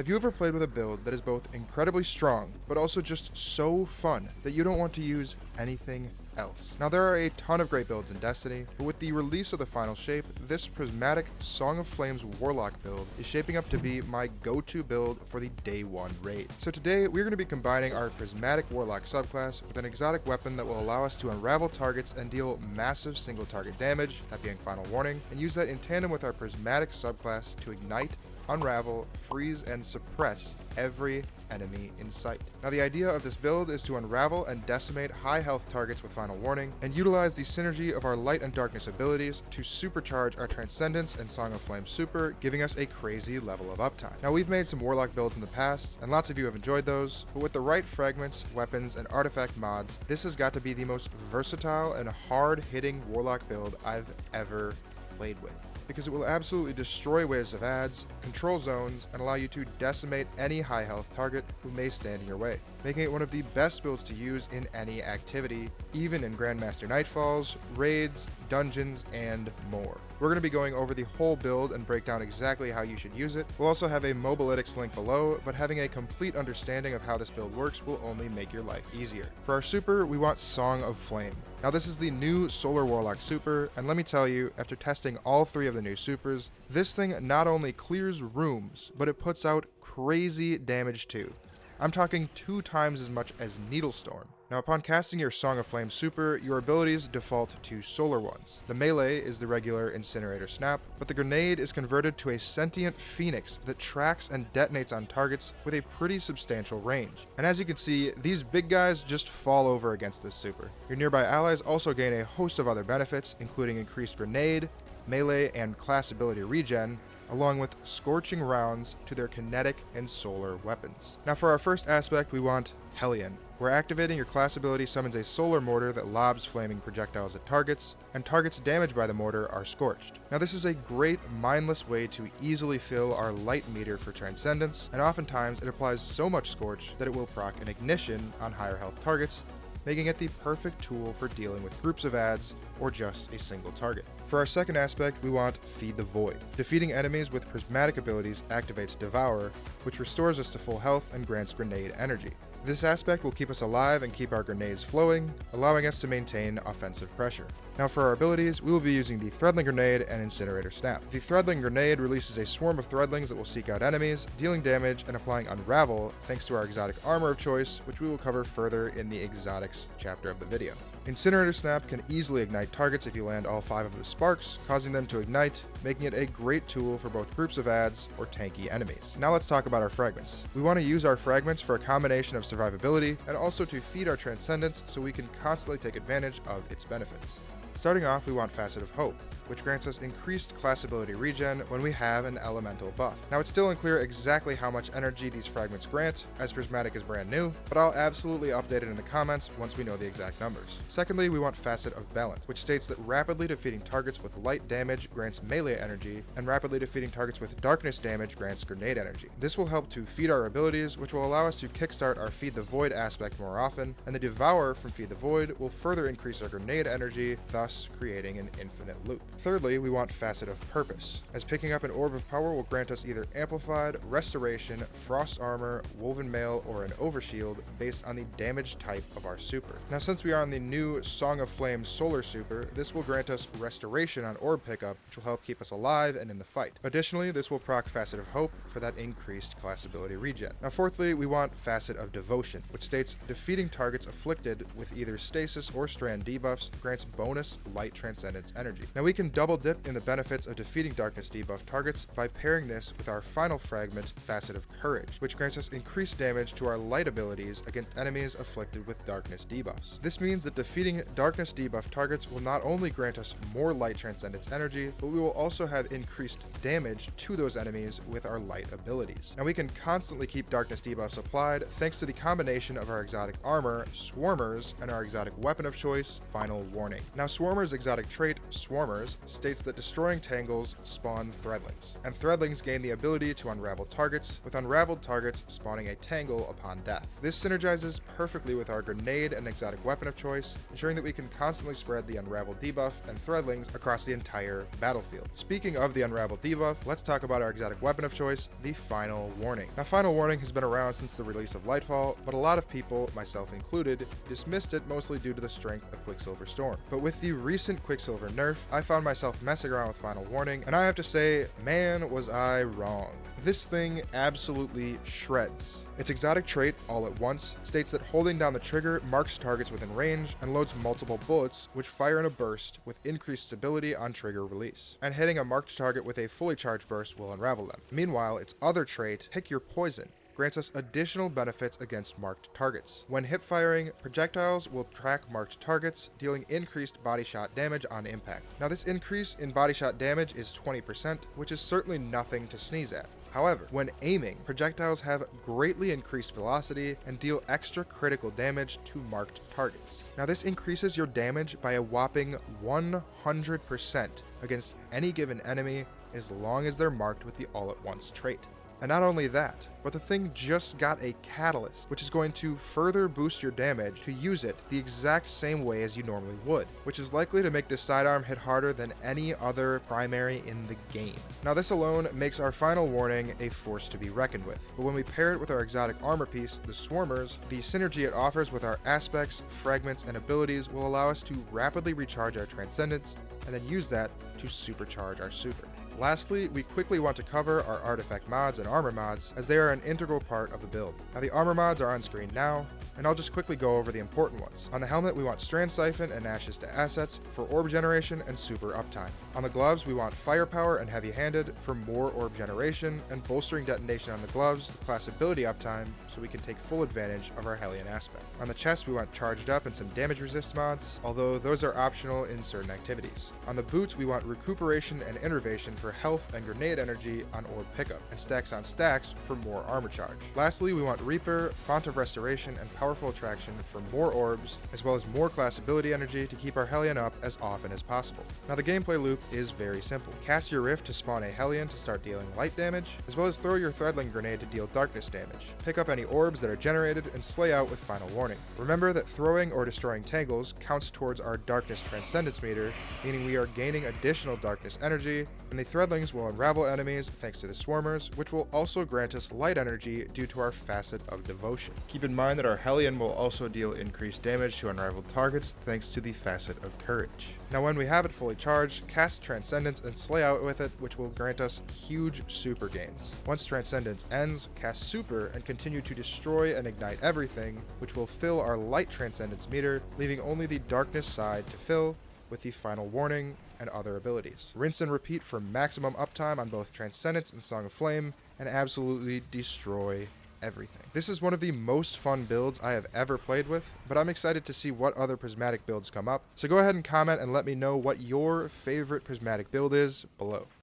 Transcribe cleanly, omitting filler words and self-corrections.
Have you ever played with a build that is both incredibly strong, but also just so fun that you don't want to use anything else? Now, there are a ton of great builds in Destiny, but with the release of the final shape, this Prismatic Song of Flames Warlock build is shaping up to be my go-to build for the day one raid. So today, we're going to be combining our Prismatic Warlock subclass with an exotic weapon that will allow us to unravel targets and deal massive single target damage, that being Final Warning, and use that in tandem with our Prismatic subclass to ignite, unravel, freeze, and suppress every enemy in sight. Now, the idea of this build is to unravel and decimate high health targets with Final Warning, and utilize the synergy of our light and darkness abilities to supercharge our Transcendence and Song of Flames super, giving us a crazy level of uptime. Now, we've made some Warlock builds in the past, and lots of you have enjoyed those, but with the right fragments, weapons, and artifact mods, this has got to be the most versatile and hard-hitting Warlock build I've ever played with, because it will absolutely destroy waves of adds, control zones, and allow you to decimate any high health target who may stand in your way, making it one of the best builds to use in any activity, even in Grandmaster Nightfalls, raids, dungeons, and more. We're going to be going over the whole build and break down exactly how you should use it. We'll also have a Mobalytics link below, but having a complete understanding of how this build works will only make your life easier. For our super, we want Song of Flame. Now, this is the new Solar Warlock super, and let me tell you, after testing all three of the new supers, this thing not only clears rooms, but it puts out crazy damage too. I'm talking 2 times as much as Needlestorm. Now, upon casting your Song of Flame super, your abilities default to solar ones. The melee is the regular Incinerator Snap, but the grenade is converted to a sentient phoenix that tracks and detonates on targets with a pretty substantial range. And as you can see, these big guys just fall over against this super. Your nearby allies also gain a host of other benefits, including increased grenade, melee, and class ability regen, along with scorching rounds to their kinetic and solar weapons. Now, for our first aspect, we want Hellion, where activating your class ability summons a solar mortar that lobs flaming projectiles at targets, and targets damaged by the mortar are scorched. Now, this is a great mindless way to easily fill our light meter for Transcendence, and oftentimes it applies so much scorch that it will proc an ignition on higher health targets, making it the perfect tool for dealing with groups of adds or just a single target. For our second aspect, we want Feed the Void. Defeating enemies with prismatic abilities activates Devour, which restores us to full health and grants grenade energy. This aspect will keep us alive and keep our grenades flowing, allowing us to maintain offensive pressure. Now, for our abilities, we will be using the Threadling Grenade and Incinerator Snap. The Threadling Grenade releases a swarm of Threadlings that will seek out enemies, dealing damage and applying Unravel thanks to our exotic armor of choice, which we will cover further in the exotics chapter of the video. Incinerator Snap can easily ignite targets if you land all 5 of the sparks, causing them to ignite, making it a great tool for both groups of adds or tanky enemies. Now let's talk about our fragments. We want to use our fragments for a combination of survivability and also to feed our Transcendence so we can constantly take advantage of its benefits. Starting off, we want Facet of Hope, which grants us increased class ability regen when we have an elemental buff. Now, it's still unclear exactly how much energy these fragments grant, as Prismatic is brand new, but I'll absolutely update it in the comments once we know the exact numbers. Secondly, we want Facet of Balance, which states that rapidly defeating targets with light damage grants melee energy, and rapidly defeating targets with darkness damage grants grenade energy. This will help to feed our abilities, which will allow us to kickstart our Feed the Void aspect more often, and the Devour from Feed the Void will further increase our grenade energy, thus creating an infinite loop. Thirdly, we want Facet of Purpose, as picking up an Orb of Power will grant us either Amplified, Restoration, Frost Armor, Woven Mail, or an Overshield based on the damage type of our super. Now, since we are on the new Song of Flames Solar super, this will grant us Restoration on Orb pickup, which will help keep us alive and in the fight. Additionally, this will proc Facet of Hope for that increased class ability regen. Now, fourthly, we want Facet of Devotion, which states defeating targets afflicted with either stasis or strand debuffs grants bonus light Transcendence energy. Now, we can double dip in the benefits of defeating darkness debuff targets by pairing this with our final fragment, Facet of Courage, which grants us increased damage to our light abilities against enemies afflicted with darkness debuffs. This means that defeating darkness debuff targets will not only grant us more light Transcendence energy, but we will also have increased damage to those enemies with our light abilities. Now, we can constantly keep darkness debuffs applied thanks to the combination of our exotic armor, Swarmers, and our exotic weapon of choice, Final Warning. Now, Swarmer's exotic trait, Swarmers, Swarmers states that destroying tangles spawn threadlings, and threadlings gain the ability to unravel targets, with unraveled targets spawning a tangle upon death. This synergizes perfectly with our grenade and exotic weapon of choice, ensuring that we can constantly spread the unravel debuff and threadlings across the entire battlefield. Speaking of the unravel debuff, let's talk about our exotic weapon of choice, the Final Warning. Now, Final Warning has been around since the release of Lightfall, but a lot of people, myself included, dismissed it mostly due to the strength of Quicksilver Storm. But with the recent Quicksilver nerf, I found myself messing around with Final Warning, and I have to say, man, was I wrong. This thing absolutely shreds. Its exotic trait, All at Once, states that holding down the trigger marks targets within range and loads multiple bullets, which fire in a burst with increased stability on trigger release. And hitting a marked target with a fully charged burst will unravel them. Meanwhile, its other trait, Pick Your Poison, grants us additional benefits against marked targets. When hip firing, projectiles will track marked targets, dealing increased body shot damage on impact. Now, this increase in body shot damage is 20%, which is certainly nothing to sneeze at. However, when aiming, projectiles have greatly increased velocity and deal extra critical damage to marked targets. Now, this increases your damage by a whopping 100% against any given enemy as long as they're marked with the All at Once trait. And not only that, but the thing just got a catalyst, which is going to further boost your damage to use it the exact same way as you normally would, which is likely to make this sidearm hit harder than any other primary in the game. Now, this alone makes our Final Warning a force to be reckoned with, but when we pair it with our exotic armor piece, the Swarmers, the synergy it offers with our aspects, fragments, and abilities will allow us to rapidly recharge our Transcendence, and then use that to supercharge our super. Lastly, we quickly want to cover our artifact mods and armor mods, as they are an integral part of the build. Now, the armor mods are on screen now, and I'll just quickly go over the important ones. On the helmet, we want Strand Siphon and Ashes to Assets for orb generation and super uptime. On the gloves, we want Firepower and Heavy Handed for more orb generation and bolstering detonation on the gloves, class ability uptime, so we can take full advantage of our Hellion aspect. On the chest, we want Charged Up and some damage resist mods, although those are optional in certain activities. On the boots, we want Recuperation and Innervation for health and grenade energy on orb pickup, and Stacks on Stacks for more armor charge. Lastly, we want Reaper, Font of Restoration, and Powerful Attraction for more orbs, as well as more class ability energy to keep our Hellion up as often as possible. Now, the gameplay loop is very simple. Cast your Rift to spawn a Hellion to start dealing light damage, as well as throw your Threadling Grenade to deal darkness damage. Pick up any orbs that are generated and slay out with Final Warning. Remember that throwing or destroying tangles counts towards our Darkness Transcendence meter, meaning we are gaining additional darkness energy, and the Threadlings will unravel enemies thanks to the Swarmers, which will also grant us light energy due to our Facet of Devotion. Keep in mind that our Hellion will also deal increased damage to unraveled targets thanks to the Facet of Courage. Now, when we have it fully charged, cast Transcendence and slay out with it, which will grant us huge super gains. Once Transcendence ends, cast Super and continue to destroy and ignite everything, which will fill our light Transcendence meter, leaving only the darkness side to fill with the Final Warning and other abilities. Rinse and repeat for maximum uptime on both Transcendence and Song of Flame, and absolutely destroy everything. This is one of the most fun builds I have ever played with, but I'm excited to see what other Prismatic builds come up. So go ahead and comment and let me know what your favorite Prismatic build is below.